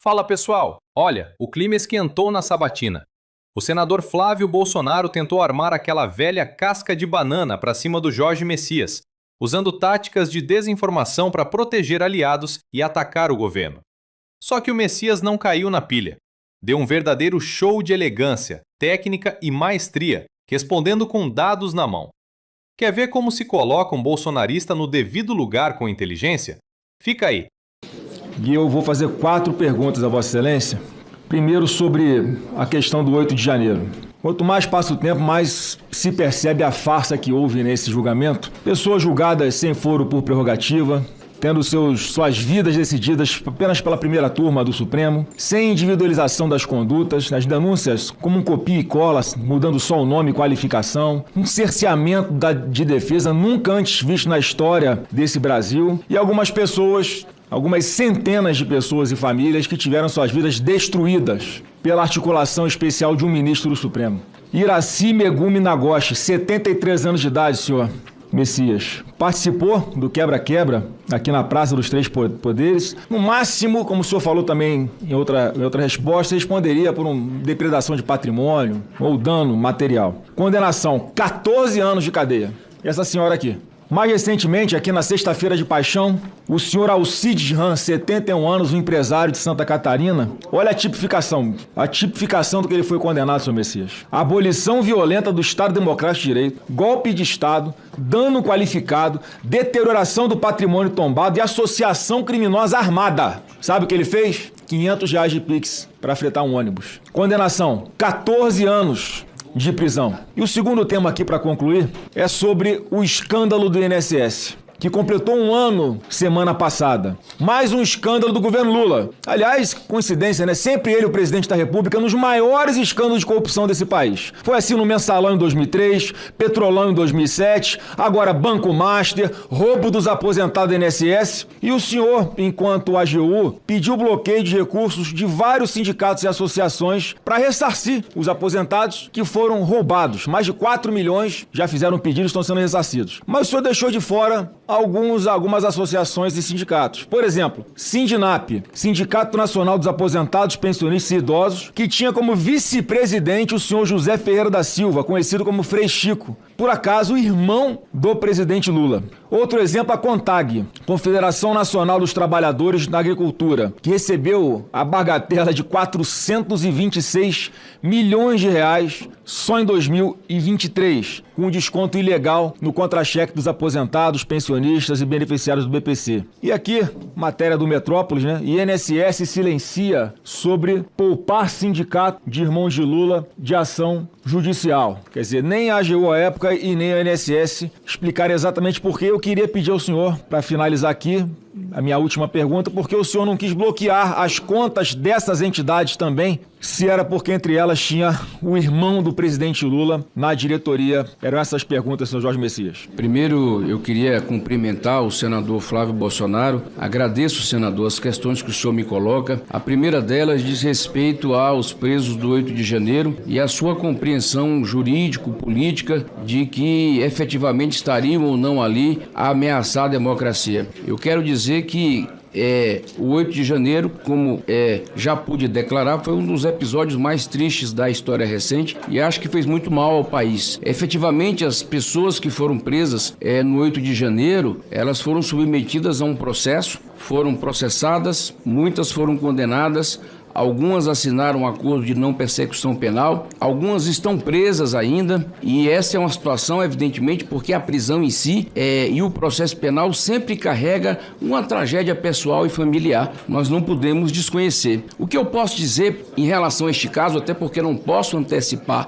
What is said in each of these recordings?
Fala pessoal, olha, o clima esquentou na sabatina. O senador Flávio Bolsonaro tentou armar aquela velha casca de banana para cima do Jorge Messias, usando táticas de desinformação para proteger aliados e atacar o governo. Só que o Messias não caiu na pilha. Deu um verdadeiro show de elegância, técnica e maestria, respondendo com dados na mão. Quer ver como se coloca um bolsonarista no devido lugar com inteligência? Fica aí. E eu vou fazer 4 perguntas a Vossa Excelência. Primeiro, sobre a questão do 8 de janeiro. Quanto mais passa o tempo, mais se percebe a farsa que houve nesse julgamento. Pessoas julgadas sem foro por prerrogativa, tendo suas vidas decididas apenas pela primeira turma do Supremo, sem individualização das condutas, as denúncias como um copia e cola, mudando só o nome e qualificação, um cerceamento de defesa nunca antes visto na história desse Brasil, e algumas centenas de pessoas e famílias que tiveram suas vidas destruídas pela articulação especial de um ministro do Supremo. Iraci Megumi Nagoshi, 73 anos de idade, senhor Messias. Participou do quebra-quebra aqui na Praça dos Três Poderes. No máximo, como o senhor falou também em outra resposta, responderia por uma depredação de patrimônio ou dano material. Condenação, 14 anos de cadeia. E essa senhora aqui? Mais recentemente, aqui na Sexta-feira de Paixão, o senhor Alcides Ram, 71 anos, um empresário de Santa Catarina. Olha a tipificação do que ele foi condenado, senhor Messias. Abolição violenta do Estado Democrático de Direito, golpe de Estado, dano qualificado, deterioração do patrimônio tombado e associação criminosa armada. Sabe o que ele fez? R$500 de Pix para fretar um ônibus. Condenação, 14 anos de prisão. E o segundo tema aqui para concluir é sobre o escândalo do INSS, que completou 1 ano semana passada. Mais um escândalo do governo Lula. Aliás, coincidência, né? Sempre ele, o presidente da República, nos maiores escândalos de corrupção desse país. Foi assim no Mensalão em 2003, Petrolão em 2007, agora Banco Master, roubo dos aposentados do INSS. E o senhor, enquanto AGU, pediu bloqueio de recursos de vários sindicatos e associações para ressarcir os aposentados que foram roubados. Mais de 4 milhões já fizeram pedido e estão sendo ressarcidos. Mas o senhor deixou de fora algumas associações e sindicatos. Por exemplo, Sindinap, Sindicato Nacional dos Aposentados, Pensionistas e Idosos, que tinha como vice-presidente o senhor José Ferreira da Silva, conhecido como Frei Chico, por acaso irmão do presidente Lula. Outro exemplo, a CONTAG, Confederação Nacional dos Trabalhadores da Agricultura, que recebeu a bagatela de 426 milhões de reais só em 2023, com desconto ilegal no contra-cheque dos aposentados, pensionistas e beneficiários do BPC. E aqui, matéria do Metrópolis, né? INSS silencia sobre poupar sindicato de irmãos de Lula de ação judicial. Quer dizer, nem a AGU à época e nem a INSS explicaram exatamente por que. Eu queria pedir ao senhor, para finalizar aqui, a minha última pergunta, porque o senhor não quis bloquear as contas dessas entidades também, se era porque entre elas tinha o irmão do presidente Lula na diretoria. Eram essas perguntas, senhor Jorge Messias. Primeiro, eu queria cumprimentar o senador Flávio Bolsonaro. Agradeço, senador, as questões que o senhor me coloca. A primeira delas diz respeito aos presos do 8 de janeiro e a sua compreensão jurídico-política de que efetivamente estariam ou não ali a ameaçar a democracia. Eu quero dizer que o 8 de janeiro, como já pude declarar, foi um dos episódios mais tristes da história recente e acho que fez muito mal ao país. Efetivamente, as pessoas que foram presas no 8 de janeiro, elas foram submetidas a um processo, foram processadas, muitas foram condenadas. Algumas assinaram um acordo de não persecução penal, algumas estão presas ainda, e essa é uma situação, evidentemente, porque a prisão em si e o processo penal sempre carrega uma tragédia pessoal e familiar. Nós não podemos desconhecer. O que eu posso dizer em relação a este caso, até porque não posso antecipar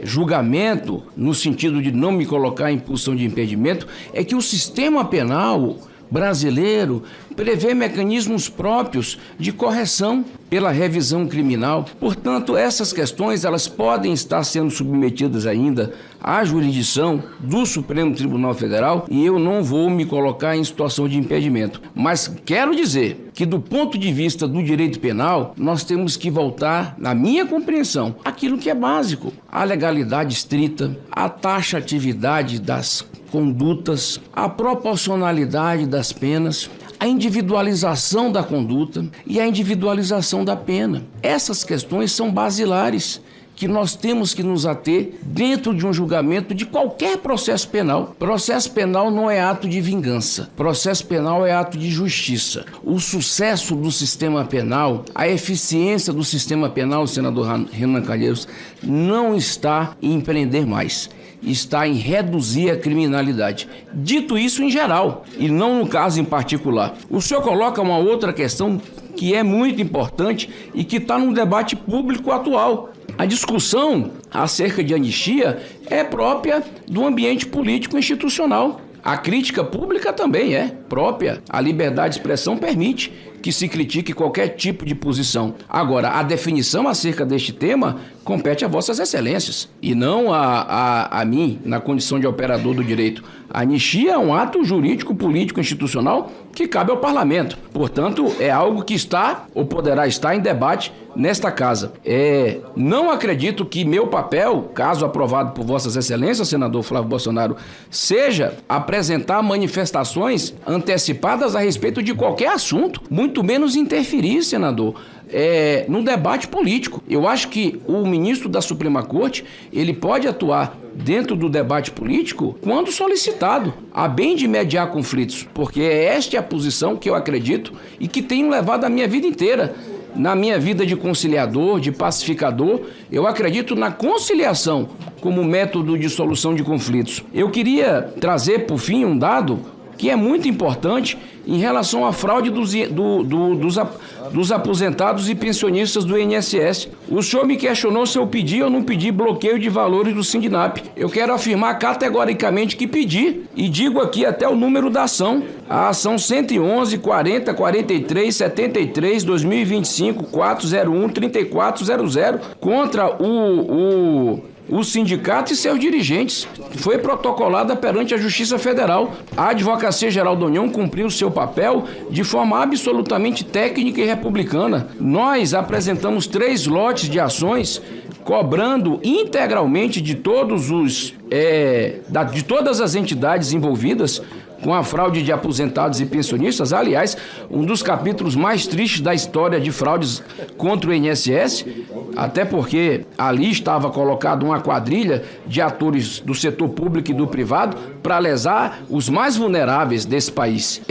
julgamento, no sentido de não me colocar em posição de impedimento, é que o sistema penal brasileiro prevê mecanismos próprios de correção pela revisão criminal. Portanto, essas questões elas podem estar sendo submetidas ainda à jurisdição do Supremo Tribunal Federal e eu não vou me colocar em situação de impedimento. Mas quero dizer que do ponto de vista do direito penal, nós temos que voltar, na minha compreensão, aquilo que é básico. A legalidade estrita, a taxatividade das condutas, a proporcionalidade das penas, a individualização da conduta e a individualização da pena. Essas questões são basilares que nós temos que nos ater dentro de um julgamento de qualquer processo penal. Processo penal não é ato de vingança. Processo penal é ato de justiça. O sucesso do sistema penal, a eficiência do sistema penal, senador Renan Calheiros, não está em prender mais. Está em reduzir a criminalidade. Dito isso em geral, e não no caso em particular. O senhor coloca uma outra questão que é muito importante e que está no debate público atual. A discussão acerca de anistia é própria do ambiente político institucional. A crítica pública também é própria. A liberdade de expressão permite que se critique qualquer tipo de posição. Agora, a definição acerca deste tema compete a vossas excelências e não a mim, na condição de operador do direito. A anistia é um ato jurídico, político, institucional que cabe ao parlamento. Portanto, é algo que está ou poderá estar em debate nesta casa. Não acredito que meu papel, caso aprovado por vossas excelências, senador Flávio Bolsonaro, seja apresentar manifestações antecipadas a respeito de qualquer assunto, muito menos interferir, senador, no debate político. Eu acho que o ministro da Suprema Corte, ele pode atuar dentro do debate político quando solicitado, a bem de mediar conflitos, porque esta é a posição que eu acredito e que tenho levado a minha vida inteira. Na minha vida de conciliador, de pacificador, eu acredito na conciliação como método de solução de conflitos. Eu queria trazer, por fim, um dado que é muito importante em relação à fraude dos aposentados e pensionistas do INSS. O senhor me questionou se eu pedi ou não pedi bloqueio de valores do Sindinap. Eu quero afirmar categoricamente que pedi e digo aqui até o número da ação. A ação 111 40 43 73 2025 401 3400 contra o sindicato e seus dirigentes. Foi protocolada perante a Justiça Federal. A Advocacia Geral da União cumpriu seu papel de forma absolutamente técnica e republicana. Nós apresentamos 3 lotes de ações cobrando integralmente de todas as entidades envolvidas com a fraude de aposentados e pensionistas. Aliás, um dos capítulos mais tristes da história de fraudes contra o INSS, até porque ali estava colocada uma quadrilha de atores do setor público e do privado para lesar os mais vulneráveis desse país.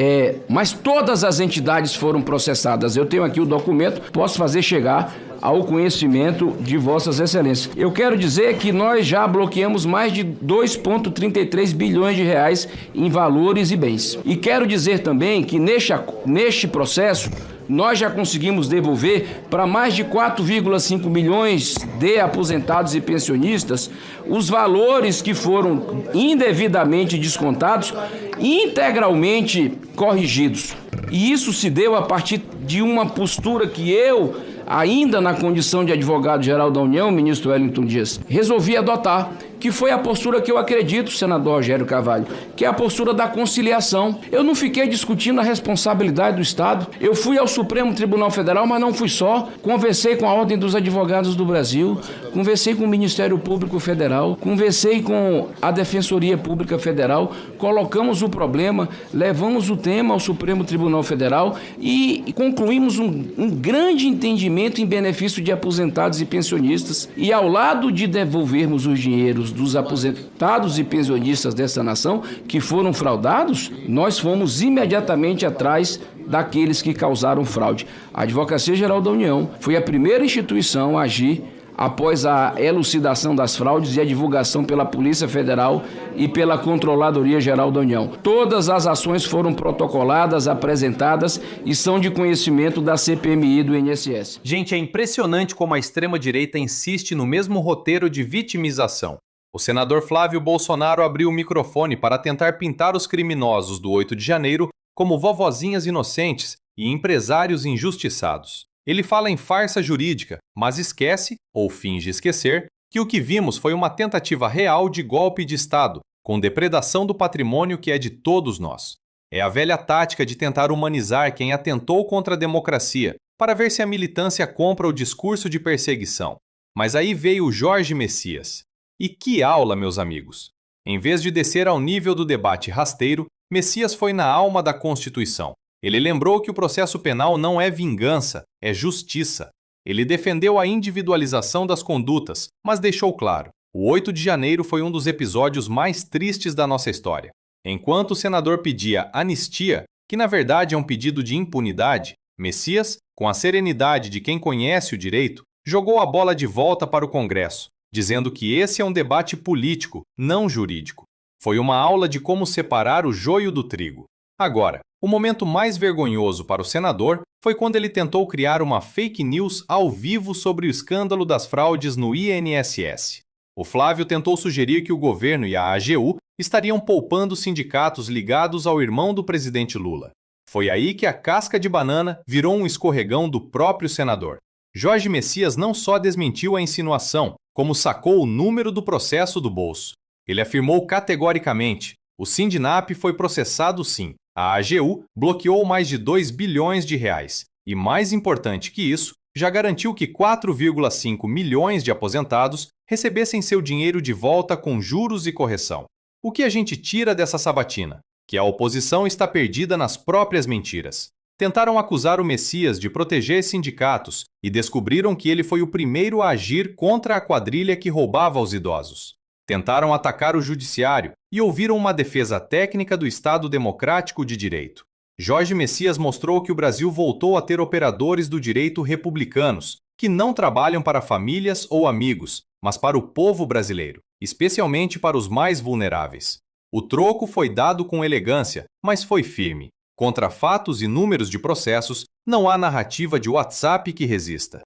Mas todas as entidades foram processadas. Eu tenho aqui o documento, posso fazer chegar ao conhecimento de vossas excelências. Eu quero dizer que nós já bloqueamos mais de 2,33 bilhões de reais em valores e bens. E quero dizer também que neste processo nós já conseguimos devolver para mais de 4,5 milhões de aposentados e pensionistas os valores que foram indevidamente descontados, integralmente corrigidos. E isso se deu a partir de uma postura que eu, ainda na condição de advogado-geral da União, ministro Wellington Dias, resolvi adotar, que foi a postura que eu acredito, senador Rogério Carvalho, que é a postura da conciliação. Eu não fiquei discutindo a responsabilidade do Estado. Eu fui ao Supremo Tribunal Federal, mas não fui só. Conversei com a Ordem dos Advogados do Brasil, conversei com o Ministério Público Federal, conversei com a Defensoria Pública Federal, colocamos o problema, levamos o tema ao Supremo Tribunal Federal e concluímos um grande entendimento em benefício de aposentados e pensionistas. E ao lado de devolvermos os dinheiros dos aposentados e pensionistas dessa nação que foram fraudados, nós fomos imediatamente atrás daqueles que causaram fraude. A Advocacia Geral da União foi a primeira instituição a agir após a elucidação das fraudes e a divulgação pela Polícia Federal e pela Controladoria Geral da União. Todas as ações foram protocoladas, apresentadas e são de conhecimento da CPMI do INSS. Gente, é impressionante como a extrema-direita insiste no mesmo roteiro de vitimização. O senador Flávio Bolsonaro abriu o microfone para tentar pintar os criminosos do 8 de janeiro como vovozinhas inocentes e empresários injustiçados. Ele fala em farsa jurídica, mas esquece, ou finge esquecer, que o que vimos foi uma tentativa real de golpe de Estado, com depredação do patrimônio que é de todos nós. É a velha tática de tentar humanizar quem atentou contra a democracia, para ver se a militância compra o discurso de perseguição. Mas aí veio o Jorge Messias. E que aula, meus amigos! Em vez de descer ao nível do debate rasteiro, Messias foi na alma da Constituição. Ele lembrou que o processo penal não é vingança, é justiça. Ele defendeu a individualização das condutas, mas deixou claro: o 8 de janeiro foi um dos episódios mais tristes da nossa história. Enquanto o senador pedia anistia, que na verdade é um pedido de impunidade, Messias, com a serenidade de quem conhece o direito, jogou a bola de volta para o Congresso, dizendo que esse é um debate político, não jurídico. Foi uma aula de como separar o joio do trigo. Agora, o momento mais vergonhoso para o senador foi quando ele tentou criar uma fake news ao vivo sobre o escândalo das fraudes no INSS. O Flávio tentou sugerir que o governo e a AGU estariam poupando sindicatos ligados ao irmão do presidente Lula. Foi aí que a casca de banana virou um escorregão do próprio senador. Jorge Messias não só desmentiu a insinuação, como sacou o número do processo do bolso. Ele afirmou categoricamente: o Sindinap foi processado sim. A AGU bloqueou mais de 2 bilhões de reais. E mais importante que isso, já garantiu que 4,5 milhões de aposentados recebessem seu dinheiro de volta com juros e correção. O que a gente tira dessa sabatina? Que a oposição está perdida nas próprias mentiras. Tentaram acusar o Messias de proteger sindicatos e descobriram que ele foi o primeiro a agir contra a quadrilha que roubava aos idosos. Tentaram atacar o judiciário e ouviram uma defesa técnica do Estado Democrático de Direito. Jorge Messias mostrou que o Brasil voltou a ter operadores do direito republicanos, que não trabalham para famílias ou amigos, mas para o povo brasileiro, especialmente para os mais vulneráveis. O troco foi dado com elegância, mas foi firme. Contra fatos e números de processos, não há narrativa de WhatsApp que resista.